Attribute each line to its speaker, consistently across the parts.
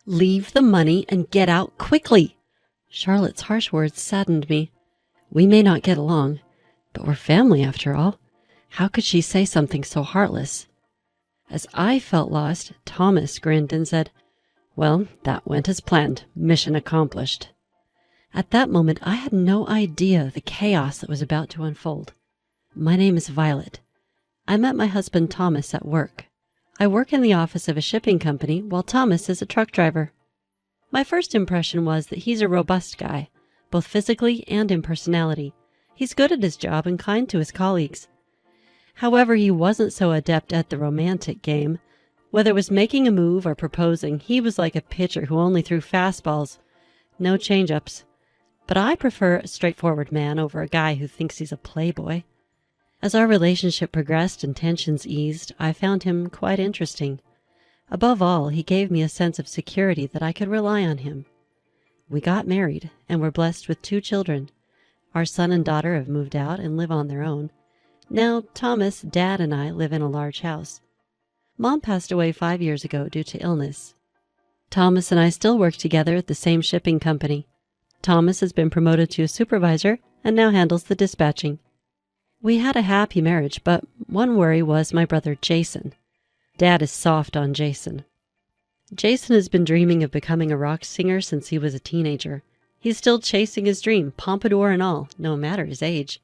Speaker 1: Leave the money and get out quickly. Charlotte's harsh words saddened me. We may not get along, but we're family after all. How could she say something so heartless? As I felt lost, Thomas grinned and said, "Well, that went as planned. Mission accomplished." At that moment, I had no idea the chaos that was about to unfold. My name is Violet. I met my husband Thomas at work. I work in the office of a shipping company while Thomas is a truck driver. My first impression was that he's a robust guy, both physically and in personality. He's good at his job and kind to his colleagues. However, he wasn't so adept at the romantic game. Whether it was making a move or proposing, he was like a pitcher who only threw fastballs, no change-ups. But I prefer a straightforward man over a guy who thinks he's a playboy. As our relationship progressed and tensions eased, I found him quite interesting. Above all, he gave me a sense of security that I could rely on him. We got married and were blessed with 2 children. Our son and daughter have moved out and live on their own. Now, Thomas, Dad, and I live in a large house. Mom passed away 5 years ago due to illness. Thomas and I still work together at the same shipping company. Thomas has been promoted to a supervisor and now handles the dispatching. We had a happy marriage, but one worry was my brother Jason. Dad is soft on Jason. Jason has been dreaming of becoming a rock singer since he was a teenager. He's still chasing his dream, pompadour and all, no matter his age.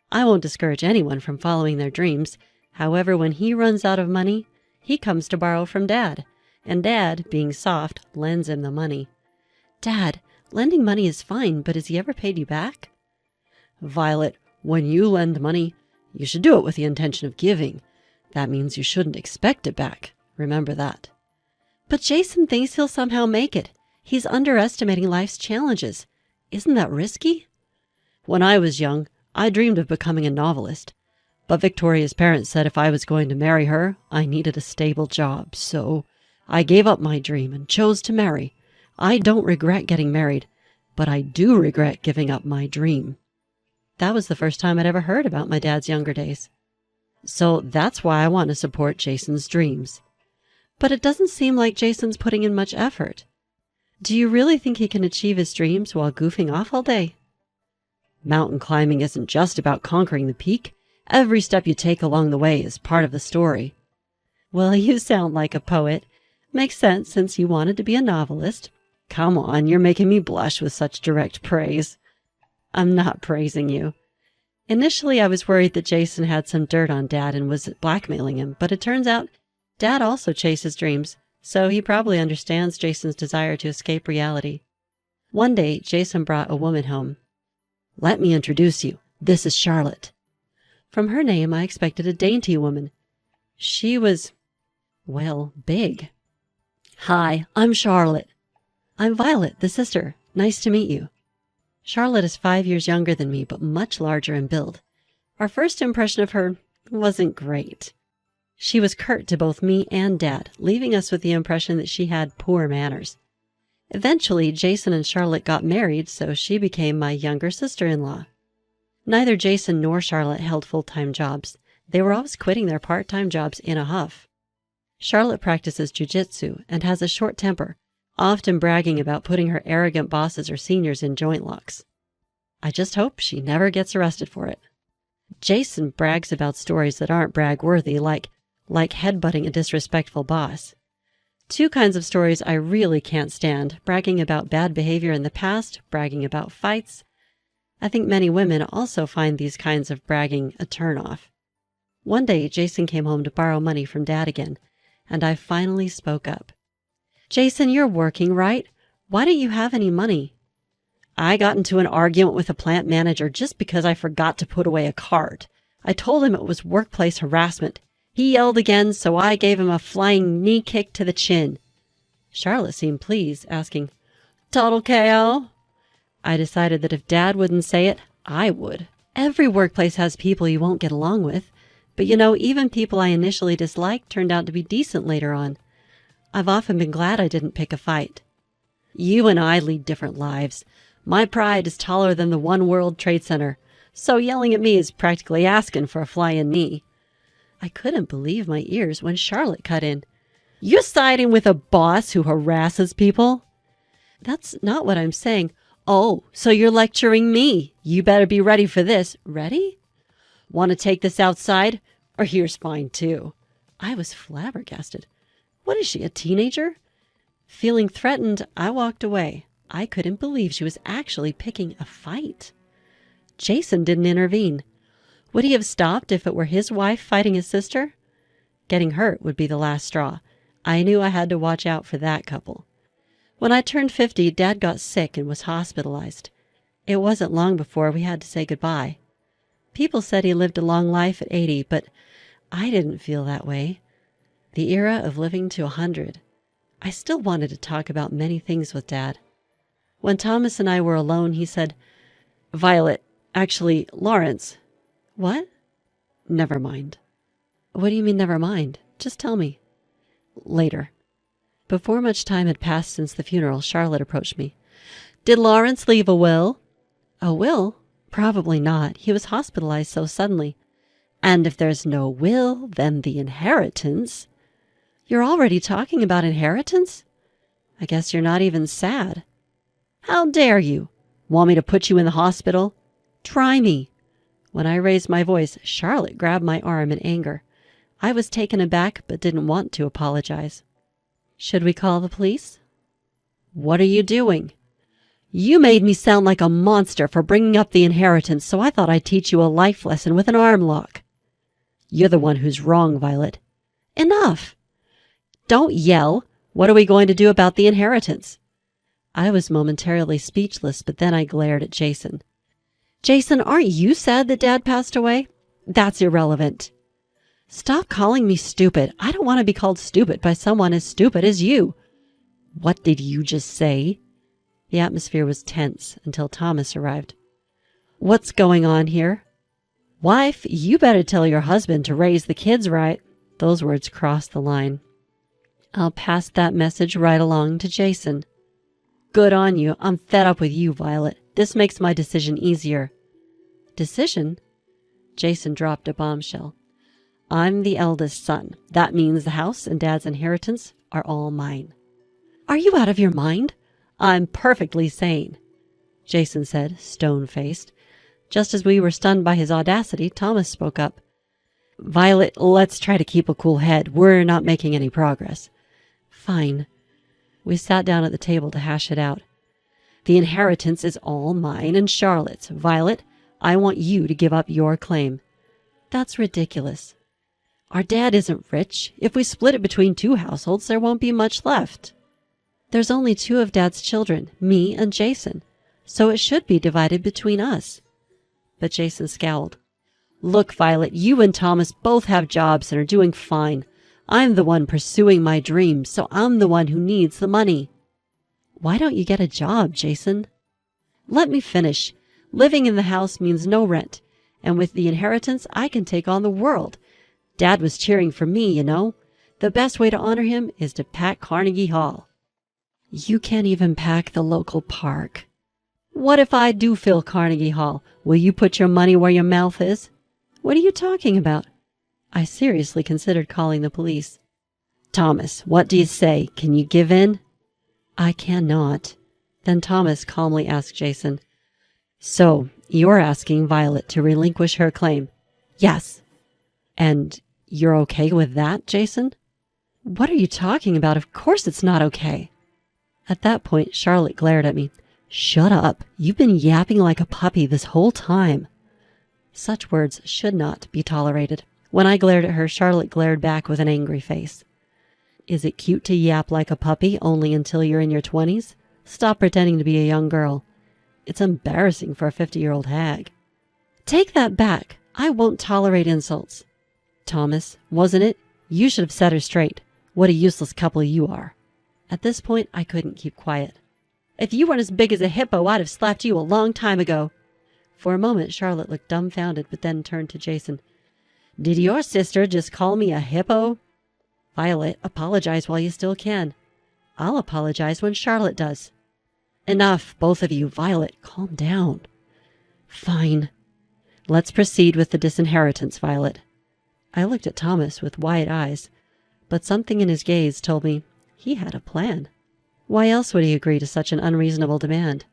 Speaker 1: I won't discourage anyone from following their dreams. However, when he runs out of money, he comes to borrow from Dad, and Dad, being soft, lends him the money. "Dad, lending money is fine, but has he ever paid you back?" "Violet, when you lend money, you should do it with the intention of giving. That means you shouldn't expect it back. Remember that." "But Jason thinks he'll somehow make it. He's underestimating life's challenges. Isn't that risky?" "When I was young, I dreamed of becoming a novelist. But Victoria's parents said if I was going to marry her, I needed a stable job. So I gave up my dream and chose to marry. I don't regret getting married, but I do regret giving up my dream." That was the first time I'd ever heard about my dad's younger days. "So that's why I want to support Jason's dreams." "But it doesn't seem like Jason's putting in much effort. Do you really think he can achieve his dreams while goofing off all day?" "Mountain climbing isn't just about conquering the peak. Every step you take along the way is part of the story." "Well, you sound like a poet. Makes sense since you wanted to be a novelist." "Come on, you're making me blush with such direct praise." "I'm not praising you. Initially, I was worried that Jason had some dirt on Dad and was blackmailing him, but it turns out Dad also chases dreams, so he probably understands Jason's desire to escape reality. One day, Jason brought a woman home. "Let me introduce you. This is Charlotte." From her name, I expected a dainty woman. She was, well, big. "Hi, I'm Charlotte." "I'm Violet, the sister. Nice to meet you." Charlotte is 5 years younger than me, but much larger in build. Our first impression of her wasn't great. She was curt to both me and Dad, leaving us with the impression that she had poor manners. Eventually, Jason and Charlotte got married, so she became my younger sister-in-law. Neither Jason nor Charlotte held full-time jobs. They were always quitting their part-time jobs in a huff. Charlotte practices jujitsu and has a short temper, often bragging about putting her arrogant bosses or seniors in joint locks. I just hope she never gets arrested for it. Jason brags about stories that aren't brag-worthy, like headbutting a disrespectful boss. 2 kinds of stories I really can't stand: bragging about bad behavior in the past, bragging about fights. I think many women also find these kinds of bragging a turn-off. One day, Jason came home to borrow money from Dad again, and I finally spoke up. "Jason, you're working, right? Why don't you have any money?" "I got into an argument with a plant manager just because I forgot to put away a cart. I told him it was workplace harassment. He yelled again, so I gave him a flying knee kick to the chin." Charlotte seemed pleased, asking, "Total KO?" I decided that if Dad wouldn't say it, I would. Every workplace has people you won't get along with, but even people I initially disliked turned out to be decent later on. I've often been glad I didn't pick a fight. "You and I lead different lives. My pride is taller than the One World Trade Center, so yelling at me is practically asking for a flying knee." I couldn't believe my ears when Charlotte cut in. You're siding with a boss who harasses people? That's not what I'm saying. Oh, so you're lecturing me. You better be ready for this. Ready? Want to take this outside? Or here's fine, too. I was flabbergasted. What is she, a teenager? Feeling threatened, I walked away. I couldn't believe she was actually picking a fight. Jason didn't intervene. Would he have stopped if it were his wife fighting his sister? Getting hurt would be the last straw. I knew I had to watch out for that couple. When I turned 50, Dad got sick and was hospitalized. It wasn't long before we had to say goodbye. People said he lived a long life at 80, but I didn't feel that way. The era of living to 100. I still wanted to talk about many things with Dad. When Thomas and I were alone, he said, "Violet, actually, Lawrence." "What?" "Never mind." "What do you mean, never mind? Just tell me." "Later." Before much time had passed since the funeral, Charlotte approached me. "Did Lawrence leave a will?" "A will? Probably not. He was hospitalized so suddenly." "And if there's no will, then the inheritance." "You're already talking about inheritance?" "I guess you're not even sad." "How dare you? Want me to put you in the hospital?" "Try me." When I raised my voice, Charlotte grabbed my arm in anger. I was taken aback but didn't want to apologize. "Should we call the police?" "What are you doing?" "You made me sound like a monster for bringing up the inheritance, so I thought I'd teach you a life lesson with an arm lock." "You're the one who's wrong, Violet." "Enough!" "Don't yell. What are we going to do about the inheritance?" I was momentarily speechless, but then I glared at Jason. "Jason, aren't you sad that Dad passed away?" "That's irrelevant." "Stop calling me stupid. I don't want to be called stupid by someone as stupid as you." "What did you just say?" The atmosphere was tense until Thomas arrived. "What's going on here?" "Wife, you better tell your husband to raise the kids right." Those words crossed the line. "I'll pass that message right along to Jason." "Good on you. I'm fed up with you, Violet. This makes my decision easier." "Decision?" Jason dropped a bombshell. "I'm the eldest son. That means the house and Dad's inheritance are all mine." "Are you out of your mind?" "I'm perfectly sane," Jason said, stone-faced. Just as we were stunned by his audacity, Thomas spoke up. "Violet, let's try to keep a cool head. We're not making any progress." "Fine." We sat down at the table to hash it out. "The inheritance is all mine and Charlotte's. Violet, I want you to give up your claim." "That's ridiculous." "Our dad isn't rich. If we split it between 2 households, there won't be much left." "There's only 2 of Dad's children, me and Jason, so it should be divided between us." But Jason scowled. "Look, Violet, you and Thomas both have jobs and are doing fine. I'm the one pursuing my dreams, so I'm the one who needs the money." "Why don't you get a job, Jason?" "Let me finish. Living in the house means no rent, and with the inheritance, I can take on the world. Dad was cheering for me, you know. The best way to honor him is to pack Carnegie Hall." "You can't even pack the local park." "What if I do fill Carnegie Hall? Will you put your money where your mouth is?" "What are you talking about?" I seriously considered calling the police. "Thomas, what do you say? Can you give in?" "I cannot." Then Thomas calmly asked Jason, "So, you're asking Violet to relinquish her claim?" "Yes." "And you're okay with that, Jason?" "What are you talking about? Of course it's not okay." At that point, Charlotte glared at me. "Shut up. You've been yapping like a puppy this whole time." Such words should not be tolerated. When I glared at her, Charlotte glared back with an angry face. "Is it cute to yap like a puppy only until you're in your 20s? Stop pretending to be a young girl. It's embarrassing for a 50-year-old hag." "Take that back. I won't tolerate insults." "Thomas, wasn't it? You should have set her straight. What a useless couple you are." At this point, I couldn't keep quiet. "If you weren't as big as a hippo, I'd have slapped you a long time ago." For a moment, Charlotte looked dumbfounded, but then turned to Jason. "Did your sister just call me a hippo?" "Violet, apologize while you still can." "I'll apologize when Charlotte does." "Enough, both of you. Violet, calm down." "Fine." "Let's proceed with the disinheritance, Violet." I looked at Thomas with wide eyes. but something in his gaze told me he had a plan. Why else would he agree to such an unreasonable demand?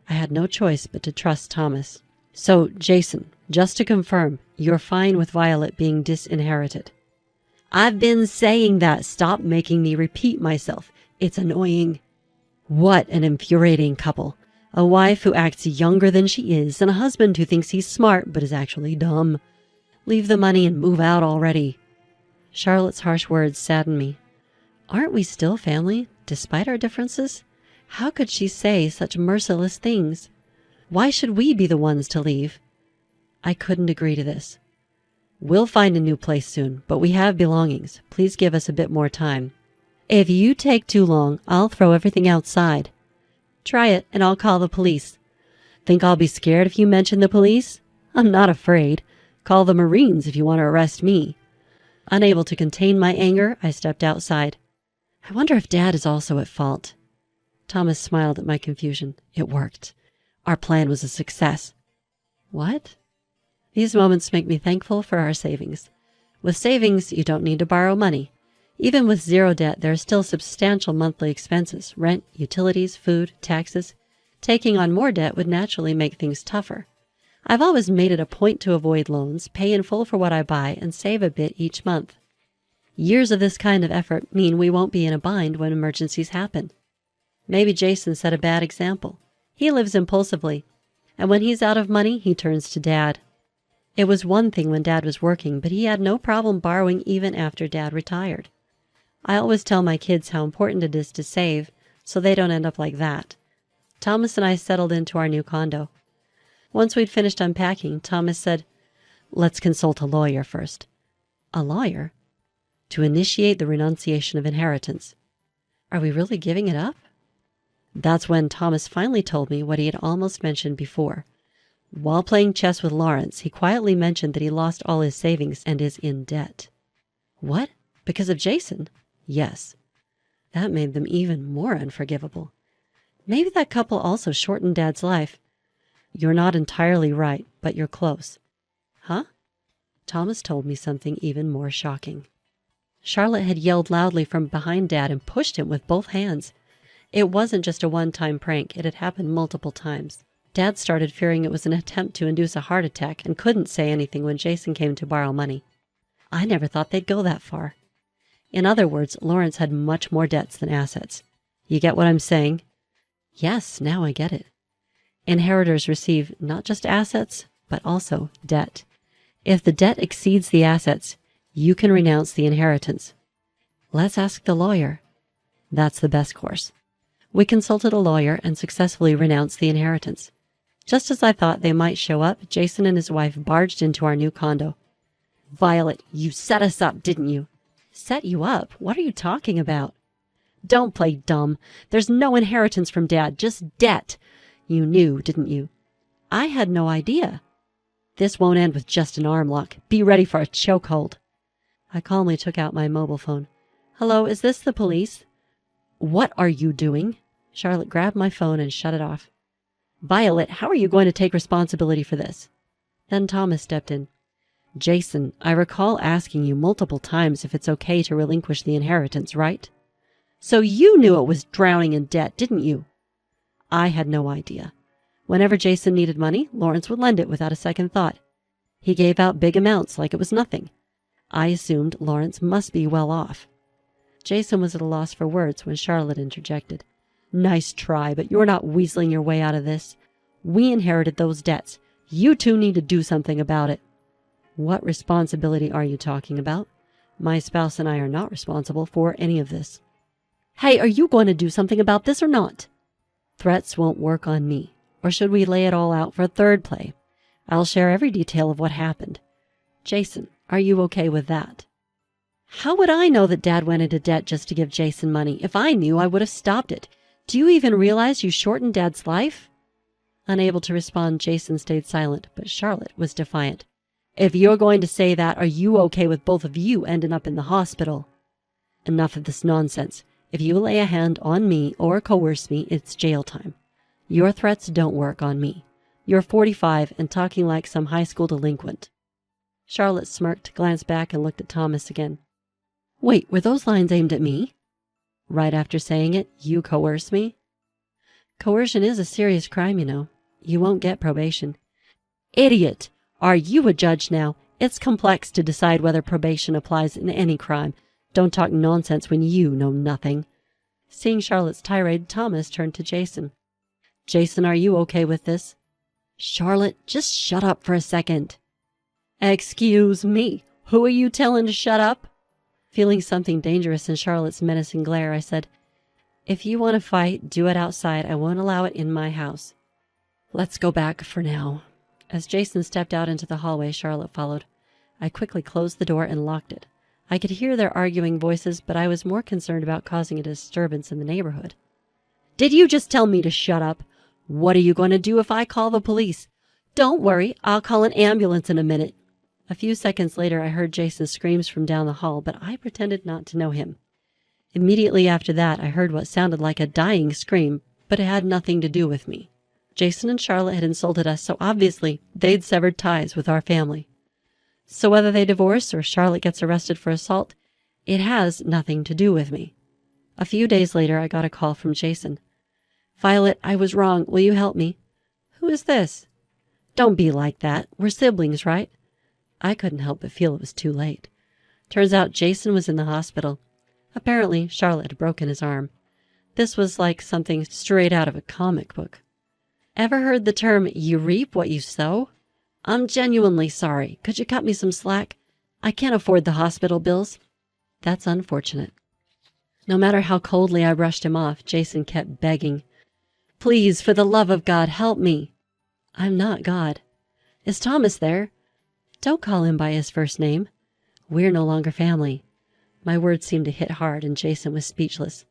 Speaker 1: I had no choice but to trust Thomas. So, Jason, just to confirm, you're fine with Violet being disinherited? I've been saying that. Stop making me repeat myself. It's annoying. What an infuriating couple. A wife who acts younger than she is, and a husband who thinks he's smart but is actually dumb. Leave the money and move out already. Charlotte's harsh words saddened me. Aren't we still family, despite our differences? How could she say such merciless things? Why should we be the ones to leave? I couldn't agree to this. We'll find a new place soon, but we have belongings. Please give us a bit more time. If you take too long, I'll throw everything outside. Try it, and I'll call the police. Think I'll be scared if you mention the police? I'm not afraid. Call the Marines if you want to arrest me. Unable to contain my anger, I stepped outside. I wonder if Dad is also at fault. Thomas smiled at my confusion. It worked. Our plan was a success. What? These moments make me thankful for our savings. With savings, you don't need to borrow money. Even with zero debt, there are still substantial monthly expenses: rent, utilities, food, taxes. Taking on more debt would naturally make things tougher. I've always made it a point to avoid loans, pay in full for what I buy, and save a bit each month. Years of this kind of effort mean we won't be in a bind when emergencies happen. Maybe Jason set a bad example. He lives impulsively, and when he's out of money, he turns to Dad. It was one thing when Dad was working, but he had no problem borrowing even after Dad retired. I always tell my kids how important it is to save, so they don't end up like that. Thomas and I settled into our new condo. Once we'd finished unpacking, Thomas said, "Let's consult a lawyer first." A lawyer? To initiate the renunciation of inheritance. Are we really giving it up? That's when Thomas finally told me what he had almost mentioned before. While playing chess with Lawrence, he quietly mentioned that he lost all his savings and is in debt. What? Because of Jason? Yes. That made them even more unforgivable. Maybe that couple also shortened Dad's life. You're not entirely right, but you're close. Huh? Thomas told me something even more shocking. Charlotte had yelled loudly from behind Dad and pushed him with both hands. It wasn't just a one-time prank. It had happened multiple times. Dad started fearing it was an attempt to induce a heart attack and couldn't say anything when Jason came to borrow money. I never thought they'd go that far. In other words, Lawrence had much more debts than assets. You get what I'm saying? Yes, now I get it. Inheritors receive not just assets, but also debt. If the debt exceeds the assets, you can renounce the inheritance. Let's ask the lawyer. That's the best course. We consulted a lawyer and successfully renounced the inheritance. Just as I thought they might show up, Jason and his wife barged into our new condo. Violet, you set us up, didn't you? Set you up? What are you talking about? Don't play dumb. There's no inheritance from Dad, just debt. You knew, didn't you? I had no idea. This won't end with just an arm lock. Be ready for a chokehold. I calmly took out my mobile phone. Hello, is this the police? What are you doing? Charlotte grabbed my phone and shut it off. Violet, how are you going to take responsibility for this? Then Thomas stepped in. Jason, I recall asking you multiple times if it's okay to relinquish the inheritance, right? So you knew it was drowning in debt, didn't you? I had no idea. Whenever Jason needed money, Lawrence would lend it without a second thought. He gave out big amounts like it was nothing. I assumed Lawrence must be well off. Jason was at a loss for words when Charlotte interjected. Nice try, but you're not weaseling your way out of this. We inherited those debts. You two need to do something about it. What responsibility are you talking about? My spouse and I are not responsible for any of this. Hey, are you going to do something about this or not? Threats won't work on me. Or should we lay it all out for a third play? I'll share every detail of what happened. Jason, are you okay with that? How would I know that Dad went into debt just to give Jason money? If I knew, I would have stopped it. Do you even realize you shortened Dad's life? Unable to respond, Jason stayed silent, but Charlotte was defiant. If you're going to say that, are you okay with both of you ending up in the hospital? Enough of this nonsense. If you lay a hand on me or coerce me, it's jail time. Your threats don't work on me. You're 45 and talking like some high school delinquent. Charlotte smirked, glanced back, and looked at Thomas again. Wait, were those lines aimed at me? Right after saying it, you coerce me? Coercion is a serious crime, you know. You won't get probation. Idiot! Are you a judge now? It's complex to decide whether probation applies in any crime. Don't talk nonsense when you know nothing. Seeing Charlotte's tirade, Thomas turned to Jason. Jason, are you okay with this? Charlotte, just shut up for a second. Excuse me. Who are you telling to shut up? Feeling something dangerous in Charlotte's menacing glare, I said, If you want to fight, do it outside. I won't allow it in my house. Let's go back for now. As Jason stepped out into the hallway, Charlotte followed. I quickly closed the door and locked it. I could hear their arguing voices, but I was more concerned about causing a disturbance in the neighborhood. Did you just tell me to shut up? What are you going to do if I call the police? Don't worry, I'll call an ambulance in a minute. A few seconds later, I heard Jason's screams from down the hall, but I pretended not to know him. Immediately after that, I heard what sounded like a dying scream, but it had nothing to do with me. Jason and Charlotte had insulted us, so obviously they'd severed ties with our family. So whether they divorce or Charlotte gets arrested for assault, it has nothing to do with me. A few days later, I got a call from Jason. Violet, I was wrong. Will you help me? Who is this? Don't be like that. We're siblings, right? I couldn't help but feel it was too late. Turns out Jason was in the hospital. Apparently, Charlotte had broken his arm. This was like something straight out of a comic book. Ever heard the term, you reap what you sow? I'm genuinely sorry. Could you cut me some slack? I can't afford the hospital bills. That's unfortunate. No matter how coldly I brushed him off, Jason kept begging. Please, for the love of God, help me. I'm not God. Is Thomas there? Don't call him by his first name. We're no longer family. My words seemed to hit hard, and Jason was speechless.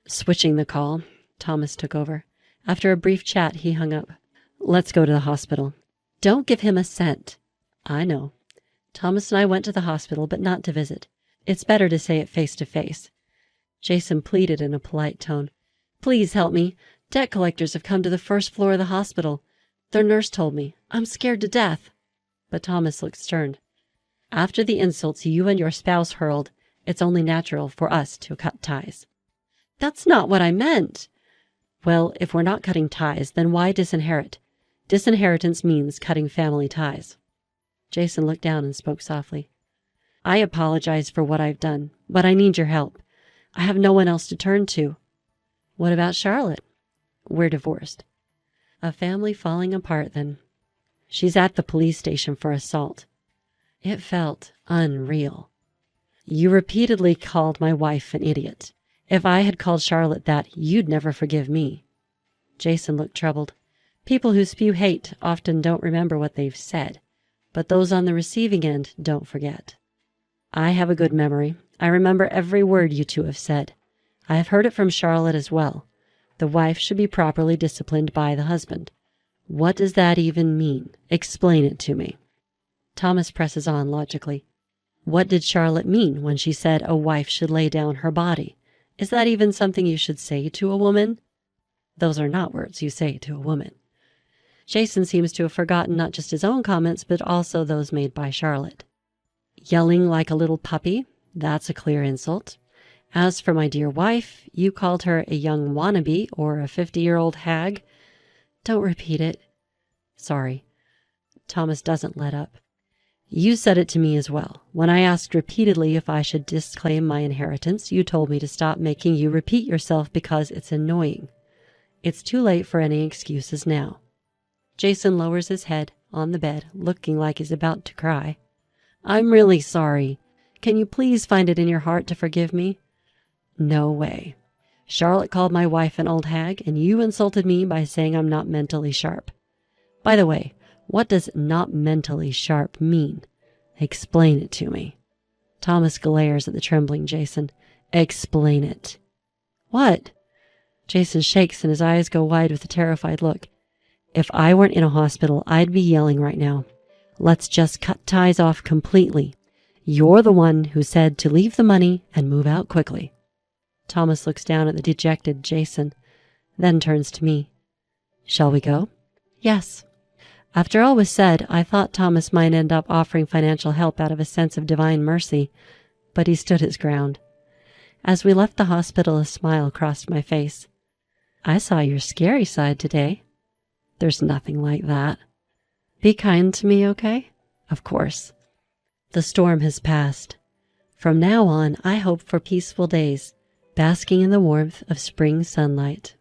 Speaker 1: Switching the call, Thomas took over. After a brief chat, he hung up. Let's go to the hospital. Don't give him a cent. I know. Thomas and I went to the hospital, but not to visit. It's better to say it face to face. Jason pleaded in a polite tone. Please help me. Debt collectors have come to the first floor of the hospital. Their nurse told me. I'm scared to death. But Thomas looked stern. After the insults you and your spouse hurled, it's only natural for us to cut ties. That's not what I meant. Well, if we're not cutting ties, then why disinherit? Disinheritance means cutting family ties. Jason looked down and spoke softly. I apologize for what I've done, but I need your help. I have no one else to turn to. What about Charlotte? We're divorced. A family falling apart, then. She's at the police station for assault. It felt unreal. You repeatedly called my wife an idiot. If I had called Charlotte that, you'd never forgive me. Jason looked troubled. People who spew hate often don't remember what they've said, but those on the receiving end don't forget. I have a good memory. I remember every word you two have said. I have heard it from Charlotte as well. The wife should be properly disciplined by the husband. What does that even mean? Explain it to me. Thomas presses on logically. What did Charlotte mean when she said a wife should lay down her body? Is that even something you should say to a woman? Those are not words you say to a woman. Jason seems to have forgotten not just his own comments, but also those made by Charlotte. Yelling like a little puppy, that's a clear insult. As for my dear wife, you called her a young wannabe or a 50-year-old hag. Don't repeat it. Sorry. Thomas doesn't let up. You said it to me as well. When I asked repeatedly if I should disclaim my inheritance, you told me to stop making you repeat yourself because it's annoying. It's too late for any excuses now. Jason lowers his head on the bed, looking like he's about to cry. I'm really sorry. Can you please find it in your heart to forgive me? No way. Charlotte called my wife an old hag, and you insulted me by saying I'm not mentally sharp. By the way, what does not mentally sharp mean? Explain it to me. Thomas glares at the trembling Jason. Explain it. What? Jason shakes and his eyes go wide with a terrified look. If I weren't in a hospital, I'd be yelling right now. Let's just cut ties off completely. You're the one who said to leave the money and move out quickly. Thomas looks down at the dejected Jason, then turns to me. Shall we go? Yes. After all was said, I thought Thomas might end up offering financial help out of a sense of divine mercy, but he stood his ground. As we left the hospital, a smile crossed my face. I saw your scary side today. There's nothing like that. Be kind to me, okay? Of course. The storm has passed. From now on, I hope for peaceful days, basking in the warmth of spring sunlight.